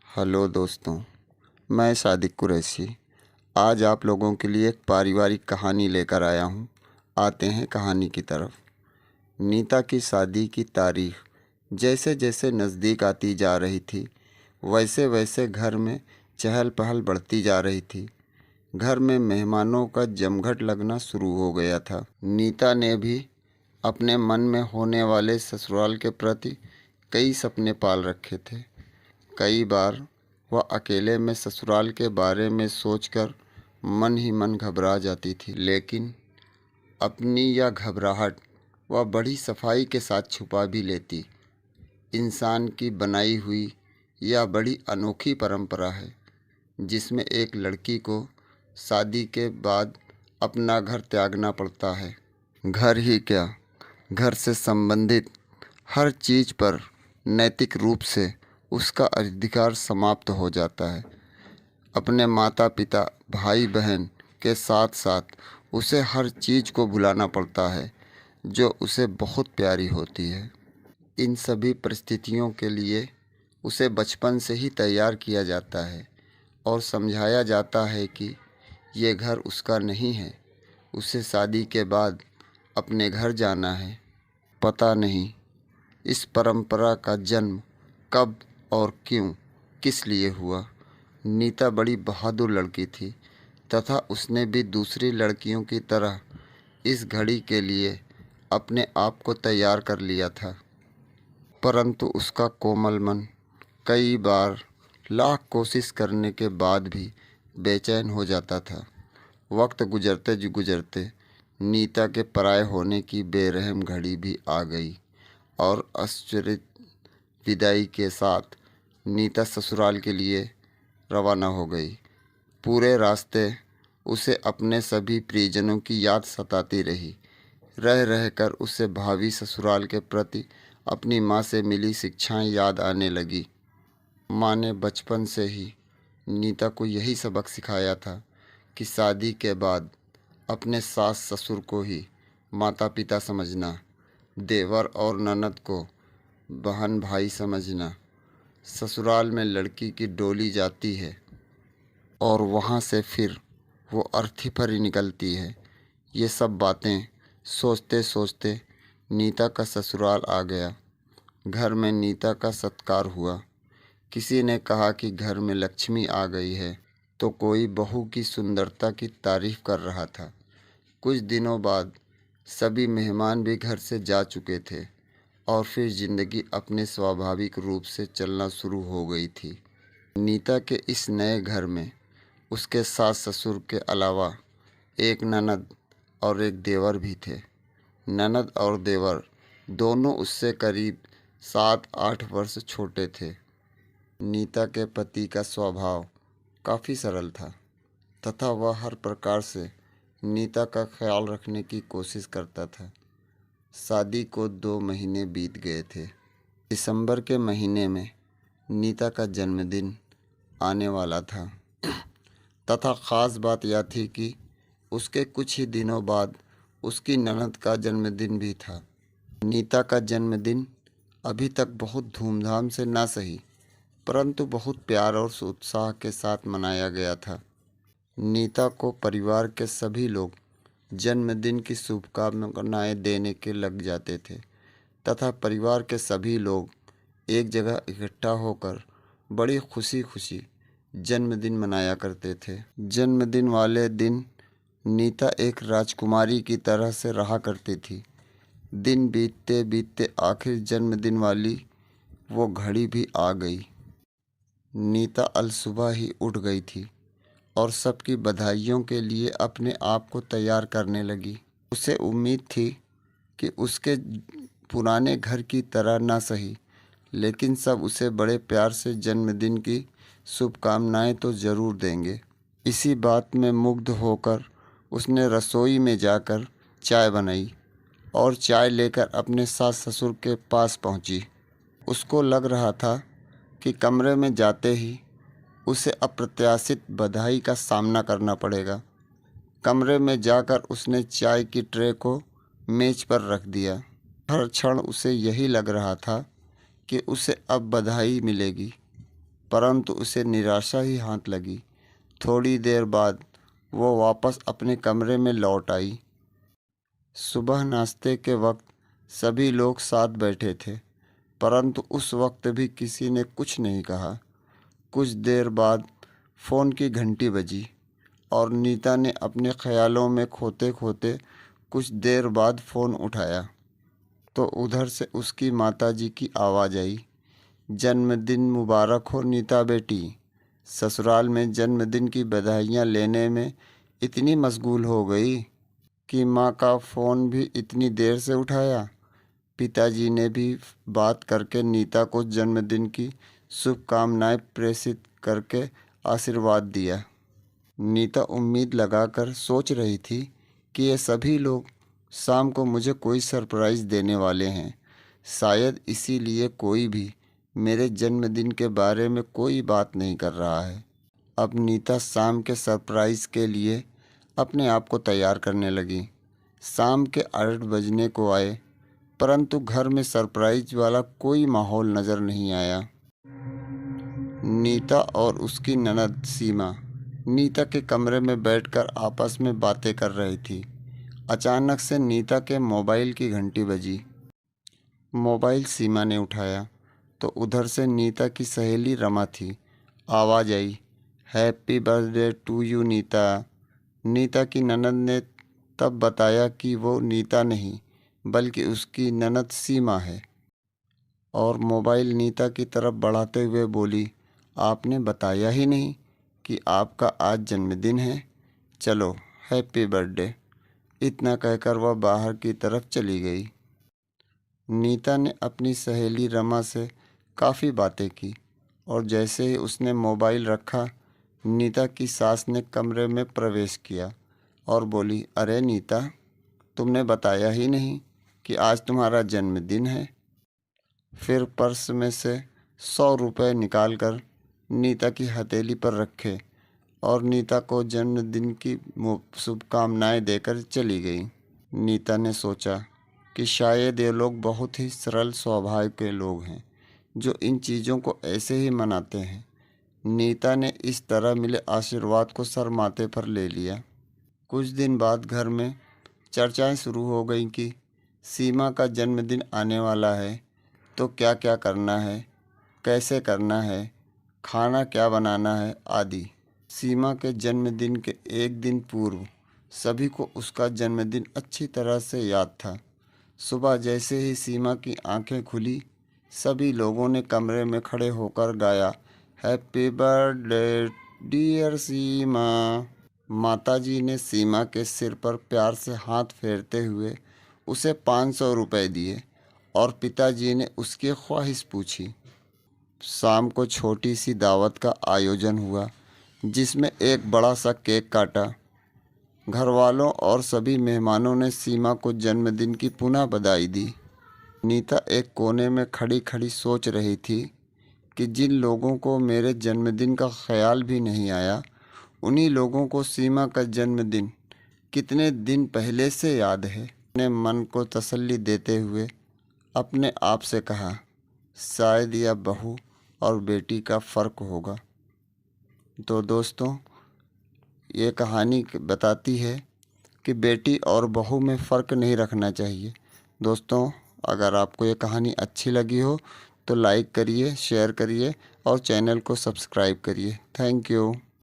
Hello दोस्तों, मैं सादिक कुरैशी आज आप लोगों के लिए एक पारिवारिक कहानी लेकर आया हूँ। आते हैं कहानी की तरफ। नीता की शादी की तारीख जैसे जैसे नज़दीक आती जा रही थी, वैसे वैसे घर में चहल पहल बढ़ती जा रही थी। घर में मेहमानों का जमघट लगना शुरू हो गया था। नीता ने भी अपने मन में होने वाले ससुराल के प्रति कई सपने पाल रखे थे। कई बार वह अकेले में ससुराल के बारे में सोचकर मन ही मन घबरा जाती थी, लेकिन अपनी यह घबराहट वह बड़ी सफाई के साथ छुपा भी लेती। इंसान की बनाई हुई यह बड़ी अनोखी परंपरा है जिसमें एक लड़की को शादी के बाद अपना घर त्यागना पड़ता है। घर ही क्या, घर से संबंधित हर चीज़ पर नैतिक रूप से उसका अधिकार समाप्त हो जाता है। अपने माता पिता, भाई बहन के साथ साथ उसे हर चीज़ को भुलाना पड़ता है जो उसे बहुत प्यारी होती है। इन सभी परिस्थितियों के लिए उसे बचपन से ही तैयार किया जाता है और समझाया जाता है कि ये घर उसका नहीं है, उसे शादी के बाद अपने घर जाना है। पता नहीं इस परंपरा का जन्म कब और क्यों, किस लिए हुआ। नीता बड़ी बहादुर लड़की थी तथा उसने भी दूसरी लड़कियों की तरह इस घड़ी के लिए अपने आप को तैयार कर लिया था। परंतु उसका कोमल मन कई बार लाख कोशिश करने के बाद भी बेचैन हो जाता था। वक्त गुजरते गुजरते नीता के पराये होने की बेरहम घड़ी भी आ गई और आश्चर्य विदाई के साथ नीता ससुराल के लिए रवाना हो गई। पूरे रास्ते उसे अपने सभी प्रियजनों की याद सताती रही। रह रहकर उसे भावी ससुराल के प्रति अपनी माँ से मिली शिक्षाएं याद आने लगी। माँ ने बचपन से ही नीता को यही सबक सिखाया था कि शादी के बाद अपने सास ससुर को ही माता पिता समझना, देवर और ननद को बहन भाई समझना। ससुराल में लड़की की डोली जाती है और वहाँ से फिर वो अर्थी पर ही निकलती है। ये सब बातें सोचते सोचते नीता का ससुराल आ गया। घर में नीता का सत्कार हुआ। किसी ने कहा कि घर में लक्ष्मी आ गई है, तो कोई बहू की सुंदरता की तारीफ कर रहा था। कुछ दिनों बाद सभी मेहमान भी घर से जा चुके थे और फिर जिंदगी अपने स्वाभाविक रूप से चलना शुरू हो गई थी। नीता के इस नए घर में उसके सास ससुर के अलावा एक ननद और एक देवर भी थे। ननद और देवर दोनों उससे करीब 7-8 वर्ष छोटे थे। नीता के पति का स्वभाव काफ़ी सरल था तथा वह हर प्रकार से नीता का ख्याल रखने की कोशिश करता था। शादी को 2 महीने बीत गए थे। दिसंबर के महीने में नीता का जन्मदिन आने वाला था तथा ख़ास बात यह थी कि उसके कुछ ही दिनों बाद उसकी ननद का जन्मदिन भी था। नीता का जन्मदिन अभी तक बहुत धूमधाम से ना सही, परंतु बहुत प्यार और उत्साह के साथ मनाया गया था। नीता को परिवार के सभी लोग जन्मदिन की शुभकामनाएं देने के लग जाते थे तथा परिवार के सभी लोग एक जगह इकट्ठा होकर बड़ी खुशी खुशी जन्मदिन मनाया करते थे। जन्मदिन वाले दिन नीता एक राजकुमारी की तरह से रहा करती थी। दिन बीतते बीतते आखिर जन्मदिन वाली वो घड़ी भी आ गई। नीता अलसुबह ही उठ गई थी और सबकी बधाइयों के लिए अपने आप को तैयार करने लगी। उसे उम्मीद थी कि उसके पुराने घर की तरह ना सही, लेकिन सब उसे बड़े प्यार से जन्मदिन की शुभकामनाएं तो ज़रूर देंगे। इसी बात में मुग्ध होकर उसने रसोई में जाकर चाय बनाई और चाय लेकर अपने सास ससुर के पास पहुंची। उसको लग रहा था कि कमरे में जाते ही उसे अप्रत्याशित बधाई का सामना करना पड़ेगा। कमरे में जाकर उसने चाय की ट्रे को मेज पर रख दिया। हर क्षण उसे यही लग रहा था कि उसे अब बधाई मिलेगी। परंतु उसे निराशा ही हाथ लगी। थोड़ी देर बाद वो वापस अपने कमरे में लौट आई। सुबह नाश्ते के वक्त सभी लोग साथ बैठे थे, परंतु उस वक्त भी किसी ने कुछ नहीं कहा। कुछ देर बाद फ़ोन की घंटी बजी और नीता ने अपने ख्यालों में खोते खोते कुछ देर बाद फ़ोन उठाया तो उधर से उसकी माताजी की आवाज़ आई, जन्मदिन मुबारक हो नीता बेटी। ससुराल में जन्मदिन की बधाइयाँ लेने में इतनी मशगूल हो गई कि माँ का फ़ोन भी इतनी देर से उठाया। पिताजी ने भी बात करके नीता को जन्मदिन की शुभकामनाएं प्रेषित करके आशीर्वाद दिया। नीता उम्मीद लगाकर सोच रही थी कि ये सभी लोग शाम को मुझे कोई सरप्राइज़ देने वाले हैं। शायद इसीलिए कोई भी मेरे जन्मदिन के बारे में कोई बात नहीं कर रहा है। अब नीता शाम के सरप्राइज़ के लिए अपने आप को तैयार करने लगी। शाम के 8 बजने को आए, परंतु घर में सरप्राइज वाला कोई माहौल नज़र नहीं आया। नीता और उसकी ननद सीमा नीता के कमरे में बैठकर आपस में बातें कर रही थी। अचानक से नीता के मोबाइल की घंटी बजी। मोबाइल सीमा ने उठाया तो उधर से नीता की सहेली रमा थी। आवाज़ आई, happy birthday to you Nita. Nita की ननद ने तब बताया कि वो नीता नहीं बल्कि उसकी ननद सीमा है और मोबाइल नीता की तरफ बढ़ाते हुए बोली, आपने बताया ही नहीं कि आपका आज जन्मदिन है। चलो हैप्पी बर्थडे। इतना कहकर वह बाहर की तरफ चली गई। नीता ने अपनी सहेली रमा से काफ़ी बातें की और जैसे ही उसने मोबाइल रखा, नीता की सास ने कमरे में प्रवेश किया और बोली, अरे नीता, तुमने बताया ही नहीं कि आज तुम्हारा जन्मदिन है। फिर पर्स में से 100 रुपये निकालकर नीता की हथेली पर रखे और नीता को जन्मदिन की शुभकामनाएं देकर चली गई। नीता ने सोचा कि शायद ये लोग बहुत ही सरल स्वभाव के लोग हैं जो इन चीज़ों को ऐसे ही मनाते हैं। नीता ने इस तरह मिले आशीर्वाद को सर माथे पर ले लिया। कुछ दिन बाद घर में चर्चाएं शुरू हो गई कि सीमा का जन्मदिन आने वाला है तो क्या क्या करना है, कैसे करना है, खाना क्या बनाना है आदि। सीमा के जन्मदिन के एक दिन पूर्व सभी को उसका जन्मदिन अच्छी तरह से याद था। सुबह जैसे ही सीमा की आंखें खुली, सभी लोगों ने कमरे में खड़े होकर गाया, हैप्पी बर्थडे डियर सीमा। माताजी ने सीमा के सिर पर प्यार से हाथ फेरते हुए उसे 500 रुपये दिए और पिताजी ने उसकी ख्वाहिश पूछी। शाम को छोटी सी दावत का आयोजन हुआ जिसमें एक बड़ा सा केक काटा। घर वालों और सभी मेहमानों ने सीमा को जन्मदिन की पुनः बधाई दी। नीता एक कोने में खड़ी खड़ी सोच रही थी कि जिन लोगों को मेरे जन्मदिन का ख्याल भी नहीं आया, उन्हीं लोगों को सीमा का जन्मदिन कितने दिन पहले से याद है। अपने मन को तसल्ली देते हुए अपने आप से कहा, शायद यह बहू और बेटी का फ़र्क होगा। तो दोस्तों, ये कहानी बताती है कि बेटी और बहू में फ़र्क नहीं रखना चाहिए। दोस्तों, अगर आपको ये कहानी अच्छी लगी हो तो लाइक करिए, शेयर करिए और चैनल को सब्सक्राइब करिए। Thank you.